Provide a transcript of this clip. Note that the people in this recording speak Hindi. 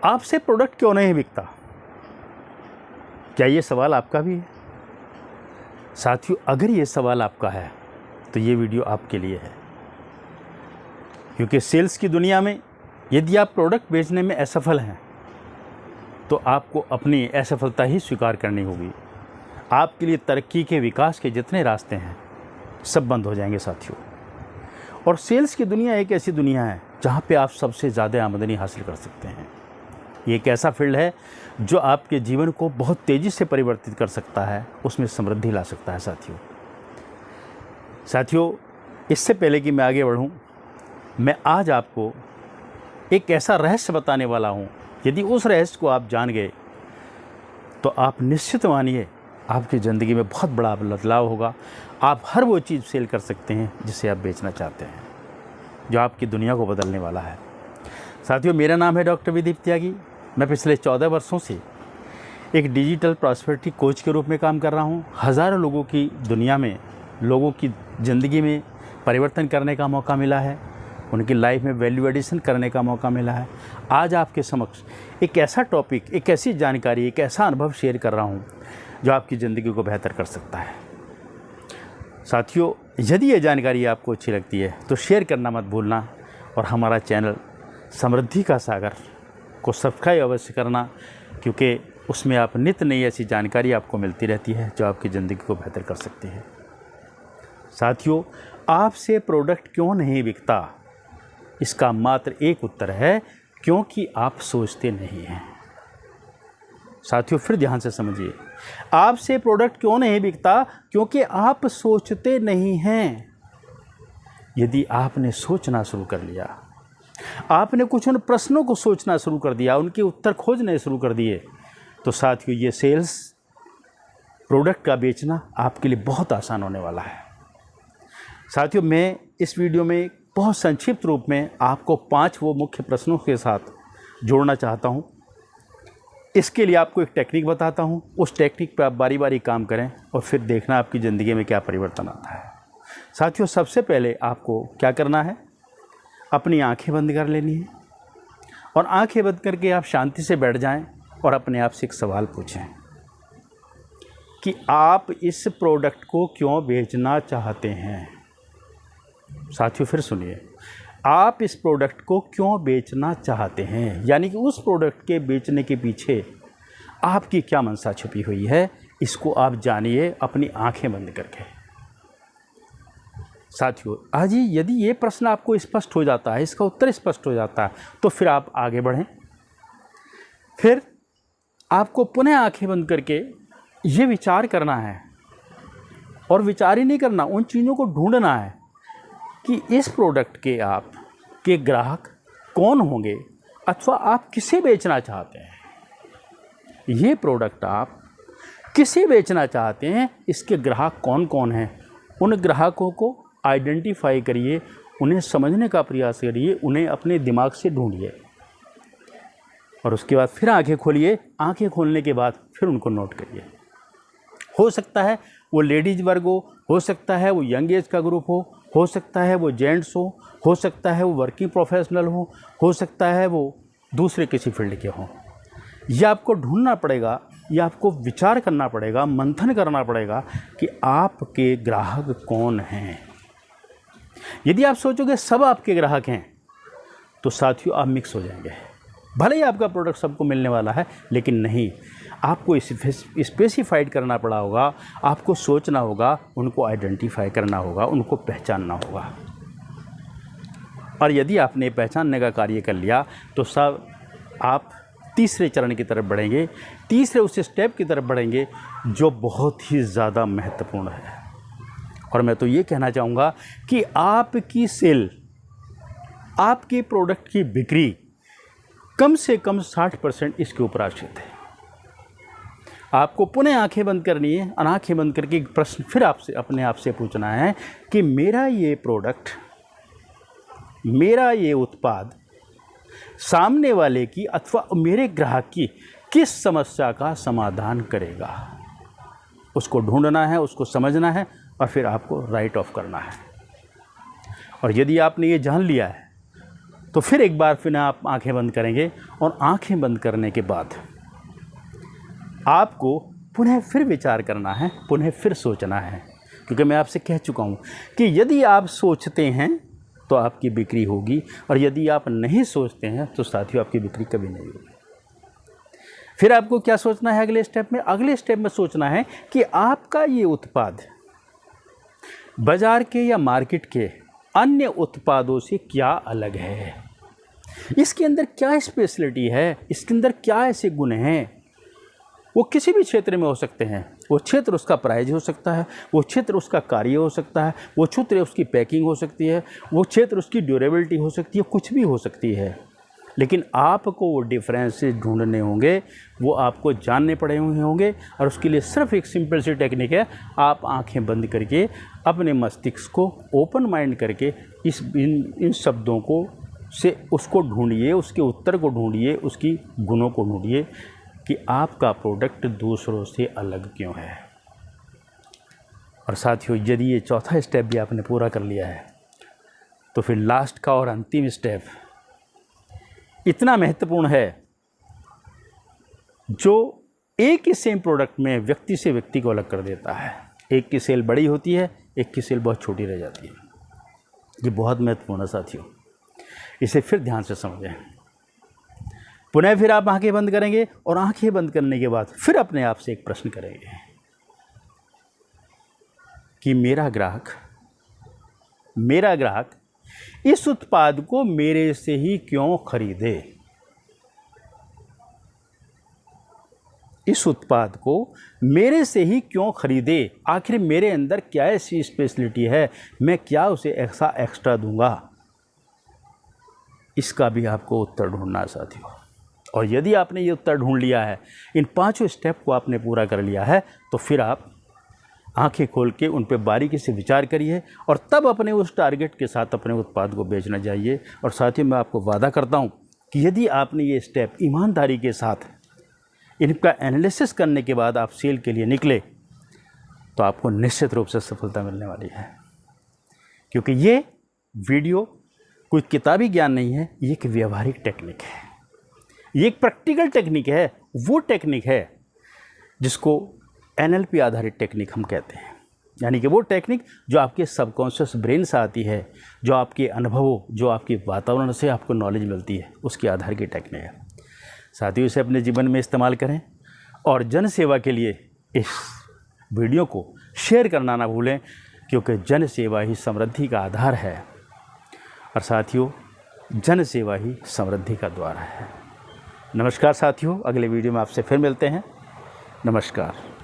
आपसे प्रोडक्ट क्यों नहीं बिकता? क्या ये सवाल आपका भी है? साथियों, अगर ये सवाल आपका है तो ये वीडियो आपके लिए है, क्योंकि सेल्स की दुनिया में यदि आप प्रोडक्ट बेचने में असफल हैं तो आपको अपनी असफलता ही स्वीकार करनी होगी। आपके लिए तरक्की के, विकास के जितने रास्ते हैं सब बंद हो जाएंगे साथियों। और सेल्स की दुनिया एक ऐसी दुनिया है जहाँ पे आप सबसे ज़्यादा आमदनी हासिल कर सकते हैं। ये एक ऐसा फील्ड है जो आपके जीवन को बहुत तेज़ी से परिवर्तित कर सकता है, उसमें समृद्धि ला सकता है साथियों। इससे पहले कि मैं आगे बढ़ूं, मैं आज आपको एक ऐसा रहस्य बताने वाला हूं। यदि उस रहस्य को आप जान गए तो आप निश्चित मानिए आपकी ज़िंदगी में बहुत बड़ा बदलाव होगा। आप हर वो चीज़ सेल कर सकते हैं जिसे आप बेचना चाहते हैं, जो आपकी दुनिया को बदलने वाला है। साथियों, मेरा नाम है डॉक्टर विदीप त्यागी। मैं पिछले 14 वर्षों से एक डिजिटल प्रॉस्पेरिटी कोच के रूप में काम कर रहा हूं। हज़ारों लोगों की दुनिया में, लोगों की ज़िंदगी में परिवर्तन करने का मौका मिला है, उनकी लाइफ में वैल्यू एडिशन करने का मौका मिला है। आज आपके समक्ष एक ऐसा टॉपिक, एक ऐसी जानकारी, एक ऐसा अनुभव शेयर कर रहा हूं जो आपकी ज़िंदगी को बेहतर कर सकता है। साथियों, यदि ये जानकारी आपको अच्छी लगती है तो शेयर करना मत भूलना, और हमारा चैनल समृद्धि का सागर को सब्सक्राइब अवश्य करना, क्योंकि उसमें आप नित्य नई ऐसी जानकारी आपको मिलती रहती है जो आपकी ज़िंदगी को बेहतर कर सकती है। साथियों, आपसे प्रोडक्ट क्यों नहीं बिकता? इसका मात्र एक उत्तर है, क्योंकि आप सोचते नहीं हैं। साथियों, फिर ध्यान से समझिए, आपसे प्रोडक्ट क्यों नहीं बिकता? क्योंकि आप सोचते नहीं हैं। यदि आपने सोचना शुरू कर लिया, आपने कुछ उन प्रश्नों को सोचना शुरू कर दिया, उनके उत्तर खोजने शुरू कर दिए, तो साथियों ये सेल्स, प्रोडक्ट का बेचना आपके लिए बहुत आसान होने वाला है। साथियों, मैं इस वीडियो में बहुत संक्षिप्त रूप में आपको 5 वो मुख्य प्रश्नों के साथ जोड़ना चाहता हूं। इसके लिए आपको एक टेक्निक बताता हूं। उस टेक्निक पर आप बारी बारी काम करें और फिर देखना आपकी ज़िंदगी में क्या परिवर्तन आता है। साथियों, सबसे पहले आपको क्या करना है, अपनी आंखें बंद कर लेनी है, और आंखें बंद करके आप शांति से बैठ जाएं और अपने आप से एक सवाल पूछें कि आप इस प्रोडक्ट को क्यों बेचना चाहते हैं। साथियों, फिर सुनिए, आप इस प्रोडक्ट को क्यों बेचना चाहते हैं, यानी कि उस प्रोडक्ट के बेचने के पीछे आपकी क्या मंशा छुपी हुई है, इसको आप जानिए अपनी आंखें बंद करके। साथियों, आज यदि ये प्रश्न आपको स्पष्ट हो जाता है, इसका उत्तर स्पष्ट हो जाता है, तो फिर आप आगे बढ़ें। फिर आपको पुनः आंखें बंद करके ये विचार करना है, और विचार ही नहीं करना, उन चीज़ों को ढूंढना है कि इस प्रोडक्ट के आप के ग्राहक कौन होंगे, अथवा आप किसे बेचना चाहते हैं। ये प्रोडक्ट आप किसे बेचना चाहते हैं, इसके ग्राहक कौन कौन हैं, उन ग्राहकों को आइडेंटिफाई करिए, उन्हें समझने का प्रयास करिए, उन्हें अपने दिमाग से ढूंढिए, और उसके बाद फिर आंखें खोलिए। आंखें खोलने के बाद फिर उनको नोट करिए। हो सकता है वो लेडीज़ वर्ग हो सकता है वो यंग एज का ग्रुप हो सकता है वो जेंट्स हो सकता है वो वर्किंग प्रोफेशनल हो सकता है वो दूसरे किसी फील्ड के हों। यह आपको ढूंढना पड़ेगा, यह आपको विचार करना पड़ेगा, मंथन करना पड़ेगा कि आपके ग्राहक कौन हैं। यदि आप सोचोगे सब आपके ग्राहक हैं तो साथियों आप मिक्स हो जाएंगे। भले ही आपका प्रोडक्ट सबको मिलने वाला है, लेकिन नहीं, आपको स्पेसिफाइड करना पड़ा होगा, आपको सोचना होगा, उनको आइडेंटिफाई करना होगा, उनको पहचानना होगा। और यदि आपने पहचानने का कार्य कर लिया तो सब आप तीसरे चरण की तरफ बढ़ेंगे, तीसरे उस स्टेप की तरफ बढ़ेंगे जो बहुत ही ज़्यादा महत्वपूर्ण है। और मैं तो ये कहना चाहूँगा कि आपकी सेल, आपके प्रोडक्ट की बिक्री कम से कम 60% इसके ऊपर आश्रित है। आपको पुनः आंखें बंद करनी है, और आंखें बंद करके एक प्रश्न फिर आपसे अपने आप से पूछना है कि मेरा ये प्रोडक्ट, मेरा ये उत्पाद सामने वाले की अथवा मेरे ग्राहक की किस समस्या का समाधान करेगा। उसको ढूंढना है, उसको समझना है, और फिर आपको राइट ऑफ करना है। और यदि आपने ये जान लिया है तो फिर एक बार फिर आप आंखें बंद करेंगे और आंखें बंद करने के बाद आपको पुनः फिर विचार करना है, पुनः फिर सोचना है, क्योंकि मैं आपसे कह चुका हूँ कि यदि आप सोचते हैं तो आपकी बिक्री होगी, और यदि आप नहीं सोचते हैं तो साथियों आपकी बिक्री कभी नहीं होगी। फिर आपको क्या सोचना है अगले स्टेप में? अगले स्टेप में सोचना है कि आपका ये उत्पाद बाजार के या मार्केट के अन्य उत्पादों से क्या अलग है, इसके अंदर क्या स्पेशलिटी है, इसके अंदर क्या ऐसे गुण हैं। वो किसी भी क्षेत्र में हो सकते हैं, वो क्षेत्र उसका प्राइस हो सकता है, वो क्षेत्र उसका कार्य हो सकता है, वो क्षेत्र उसकी पैकिंग हो सकती है, वो क्षेत्र उसकी ड्यूरेबिलिटी हो सकती है, कुछ भी हो सकती है। लेकिन आपको वो डिफरेंसेस ढूंढने होंगे, वो आपको जानने पड़े हुए होंगे, और उसके लिए सिर्फ एक सिंपल सी टेक्निक है। आप आंखें बंद करके अपने मस्तिष्क को ओपन माइंड करके इन शब्दों को से उसको ढूंढिए, उसके उत्तर को ढूंढिए, उसकी गुणों को ढूंढिए कि आपका प्रोडक्ट दूसरों से अलग क्यों है। और साथियों, यदि ये चौथा स्टेप भी आपने पूरा कर लिया है तो फिर लास्ट का और अंतिम स्टेप इतना महत्वपूर्ण है, जो एक ही सेम प्रोडक्ट में व्यक्ति से व्यक्ति को अलग कर देता है। एक की सेल बड़ी होती है, एक की सेल बहुत छोटी रह जाती है। ये बहुत महत्वपूर्ण है साथियों, इसे फिर ध्यान से समझें। पुनः फिर आप आंखें बंद करेंगे, और आंखें बंद करने के बाद फिर अपने आप से एक प्रश्न करेंगे कि मेरा ग्राहक इस उत्पाद को मेरे से ही क्यों खरीदे। इस उत्पाद को मेरे से ही क्यों खरीदे। आखिर मेरे अंदर क्या ऐसी स्पेशलिटी है, मैं क्या उसे ऐसा एक्स्ट्रा दूंगा। इसका भी आपको उत्तर ढूंढना है साथियों। और यदि आपने ये उत्तर ढूंढ लिया है, इन पांचों स्टेप को आपने पूरा कर लिया है, तो फिर आप आंखें खोल के उन पे बारीकी से विचार करिए, और तब अपने उस टारगेट के साथ अपने उत्पाद को बेचना चाहिए। और साथियों, मैं आपको वादा करता हूँ कि यदि आपने ये स्टेप ईमानदारी के साथ इनका एनालिसिस करने के बाद आप सेल के लिए निकले, तो आपको निश्चित रूप से सफलता मिलने वाली है। क्योंकि ये वीडियो कोई किताबी ज्ञान नहीं है, ये एक व्यवहारिक टेक्निक है, ये एक प्रैक्टिकल टेक्निक है। वो टेक्निक है जिसको NLP आधारित टेक्निक हम कहते हैं, यानी कि वो टेक्निक जो आपके सबकॉन्शियस ब्रेन से आती है, जो आपके अनुभवों, जो आपके वातावरण से आपको नॉलेज मिलती है, उसके आधार की टेक्निक है। साथियों, इसे अपने जीवन में इस्तेमाल करें, और जन सेवा के लिए इस वीडियो को शेयर करना ना भूलें, क्योंकि जन सेवा ही समृद्धि का आधार है। और साथियों, जन सेवा ही समृद्धि का द्वार है। नमस्कार साथियों, अगले वीडियो में आपसे फिर मिलते हैं। नमस्कार।